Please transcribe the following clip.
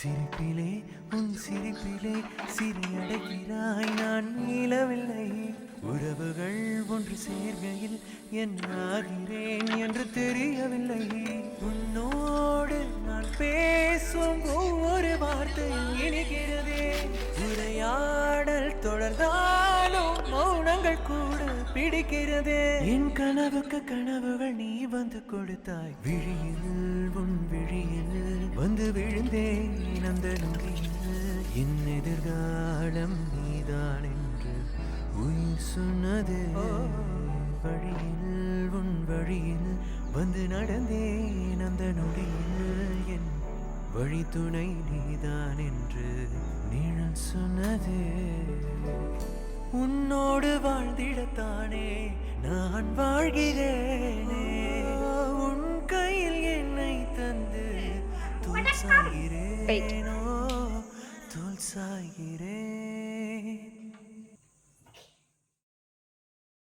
சிரிப்பிலே உன் சிரிப்பிலே சிறியடைகிறாய் நான் மீளவில்லை உறவுகள் ஒன்று சேர்கையில் என்ன ஆகிறேன் என்று தெரியவில்லை உன்னோடு நான் பேசும் ஒவ்வொரு வார்த்தையும் இனிக்கிறதே உரையாடல் தொடர்ந்தாலும் மௌனங்கள் கூட பிடிக்கிறதே என் கனவுக்கு கனவுகள் நீ வந்து கொடுத்தாய் விழியில் உன் விழியில் வந்து விழுந்தேன் அந்த நொடியில் என் எதிர்காலம் நீதான் என்று உயிர் சொன்னது வழியில் உன் வழியில் வந்து நடந்தேன் அந்த நொடியில் என் வழி துணை நீதான் என்று நிழல் சொன்னது உன்னோடு வாழ்ந்திடத்தானே நான் வாழ்கிறேனே உன் கையில் என்னை தந்து தோல் சாகிறேனோ தோல் சாகிறேன்